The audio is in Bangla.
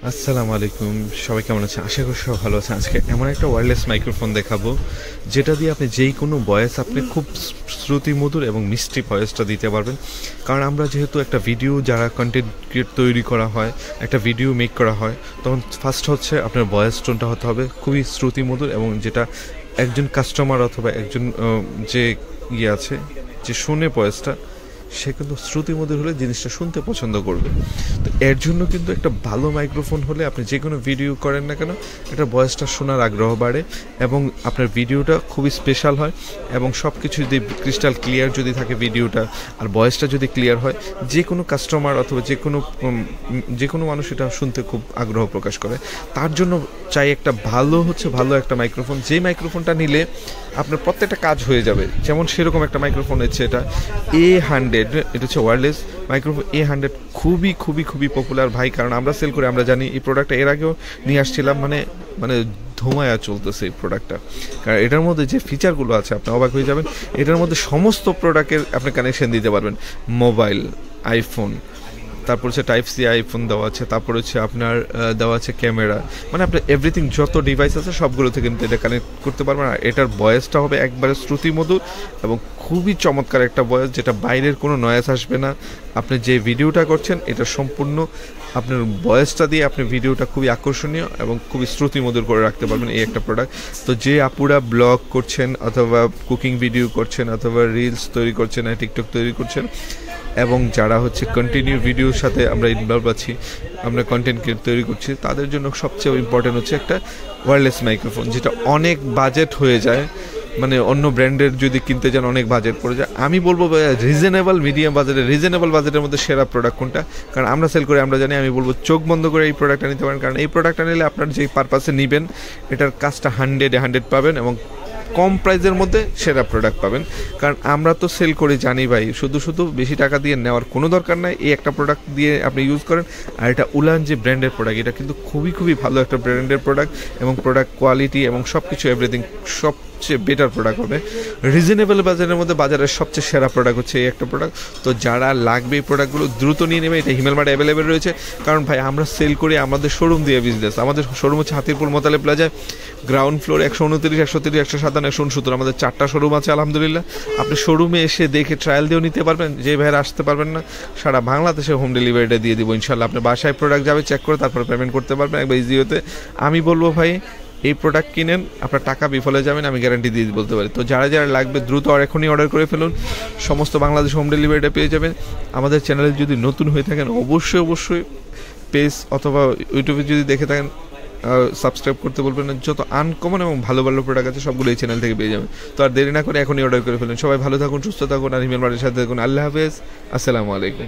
আসসালামু আলাইকুম, সবাই কেমন আছেন? আশা করি সবাই ভালো আছেন। আজকে এমন একটা ওয়্যারলেস মাইক্রোফোন দেখাবো যেটা দিয়ে আপনি যেই কোনো ভয়েস আপনি খুব শ্রুতিমধুর এবং মিষ্টি ভয়েসটা দিতে পারবেন। কারণ আমরা যেহেতু একটা ভিডিও যারা কন্টেন্ট ক্রিয়েট তৈরি করা হয়, একটা ভিডিও মেক করা হয়, তখন ফার্স্ট হচ্ছে আপনার ভয়েস টোনটা হতে হবে খুবই শ্রুতিমধুর এবং যেটা একজন কাস্টমার অথবা একজন যে আছে যে শুনে ভয়েসটা, সে কিন্তু শ্রুতিমধুর হলে জিনিসটা শুনতে পছন্দ করবে। তো এর জন্য কিন্তু একটা ভালো মাইক্রোফোন হলে আপনি যে কোনো ভিডিও করেন না কেন, এটা ভয়েসটা শোনার আগ্রহ বাড়ে এবং আপনার ভিডিওটা খুবই স্পেশাল হয় এবং সব কিছু যদি ক্রিস্টাল ক্লিয়ার যদি থাকে ভিডিওটা আর ভয়েসটা যদি ক্লিয়ার হয়, যে কোনো কাস্টমার অথবা যে কোনো মানুষ এটা শুনতে খুব আগ্রহ প্রকাশ করে। তার জন্য চাই একটা ভালো একটা মাইক্রোফোন, যে মাইক্রোফোনটা নিলে আপনার প্রত্যেকটা কাজ হয়ে যাবে। যেমন সেরকম একটা মাইক্রোফোন হচ্ছে এটা A100, এটা হচ্ছে ওয়্যারলেস মাইক্রোফোন A100, খুবই পপুলার ভাই। কারণ আমরা সেল করে আমরা জানি এই প্রোডাক্টটা এর আগেও নিয়ে আসছিলাম, মানে ধোঁয়ায়া চলতেছে এই প্রোডাক্টটা। কারণ এটার মধ্যে যে ফিচারগুলো আছে আপনি অবাক হয়ে যাবেন। এটার মধ্যে সমস্ত প্রোডাক্টের আপনি কানেকশন দিতে পারবেন, মোবাইল, আইফোন, তারপর হচ্ছে টাইপ সি আইফোন দেওয়া আছে, তারপর হচ্ছে আপনার দেওয়া আছে ক্যামেরা, মানে আপনার এভরিথিং যত ডিভাইস আছে সবগুলো থেকে কিন্তু এটা কানেক্ট করতে পারবেন। আর এটার ভয়েসটা হবে একবারে শ্রুতিমধুর এবং খুবই চমৎকার একটা ভয়েস, যেটা বাইরের কোনো নয়েজ আসবে না। আপনি যে ভিডিওটা করছেন এটা সম্পূর্ণ আপনার ভয়েসটা দিয়ে আপনি ভিডিওটা খুবই আকর্ষণীয় এবং খুবই শ্রুতিমধুর করে রাখতে পারবেন, এই একটা প্রোডাক্ট। তো যে আপুরা ব্লগ করছেন অথবা কুকিং ভিডিও করছেন অথবা রিলস তৈরি করছেন, টিকটক তৈরি করছেন, এবং যারা হচ্ছে কন্টিনিউ ভিডিওর সাথে আমরা ইনভলভ আছি, আমরা কন্টেন্ট তৈরি করছি, তাদের জন্য সবচেয়ে ইম্পর্টেন্ট হচ্ছে একটা ওয়্যারলেস মাইক্রোফোন, যেটা অনেক বাজেট হয়ে যায়। মানে অন্য ব্র্যান্ডের যদি কিনতে যান অনেক বাজেট পড়ে যায়। আমি বলবো রিজনেবল বাজেটের মধ্যে সেরা প্রোডাক্ট কোনটা, কারণ আমরা সেল করে আমরা জানি। আমি বলবো চোখ বন্ধ করে এই প্রোডাক্টটা নিতে পারেন, কারণ এই প্রোডাক্টটা নিলে আপনার যেই পারপাসে নেবেন এটার কাজটা 100 পাবেন এবং কম প্রাইসের মধ্যে সেরা প্রোডাক্ট পাবেন। কারণ আমরা তো সেল করে জানি ভাই, শুধু বেশি টাকা দিয়ে নেওয়ার কোনো দরকার নাই। এই একটা প্রোডাক্ট দিয়ে আপনি ইউজ করেন। আর এটা উলান যে ব্র্যান্ডের প্রোডাক্ট, এটা কিন্তু খুবই ভালো একটা ব্র্যান্ডের প্রোডাক্ট এবং প্রোডাক্ট কোয়ালিটি এবং সব কিছু এভরিথিং সবচেয়ে বেটার প্রোডাক্ট হবে। রিজনেবল বাজারের মধ্যে বাজারের সবচেয়ে সেরা প্রোডাক্ট হচ্ছে এই একটা প্রোডাক্ট। তো যারা লাগবে এই প্রোডাক্টগুলো দ্রুত নিয়ে নেবে। এটা হিমেল মার্টে অ্যাভেলেবেল রয়েছে। কারণ ভাই আমরা সেল করি আমাদের শোরুম দিয়ে বিজনেস। আমাদের শোরুম হচ্ছে হাতিরপুল মোতালে প্লাজায়, গ্রাউন্ড ফ্লোর 129, 130, 157, 169, আমাদের 4টা শোরুম আছে আলহামদুলিল্লাহ। আপনি শোরুমে এসে দেখে ট্রায়াল দিয়েও নিতে পারবেন। যে ভাইয়েরা আসতে পারবেন না, সারা বাংলাদেশে হোম ডেলিভারিটা দিয়ে দিব ইনশাল্লাহ। আপনার বাসায় প্রোডাক্ট যাবে, চেক করে তারপরে পেমেন্ট করতে পারবেন একবার ইজি হতে। আমি বলবো ভাই এই প্রোডাক্ট কিনেন, আপনার টাকা বিফলে যাবেন, আমি গ্যারান্টি দিয়ে বলতে পারি। তো যারা লাগবে দ্রুত আর এখনই অর্ডার করে ফেলুন, সমস্ত বাংলাদেশ হোম ডেলিভারিটা পেয়ে যাবেন। আমাদের চ্যানেলে যদি নতুন হয়ে থাকেন অবশ্যই পেজ অথবা ইউটিউবে যদি দেখে থাকেন সাবস্ক্রাইব করতে বলবেন না। যত আনকমন এবং ভালো প্রোডাক্ট আছে সবগুলো এই চ্যানেল থেকে পেয়ে যাবেন। তো আর দেরি না করে এখনই অর্ডার করে ফেলুন। সবাই ভালো থাকুন, সুস্থ থাকুন আর হিমেল মার্টের সাথে থাকুন। আল্লাহ হাফেজ, আসসালামু আলাইকুম।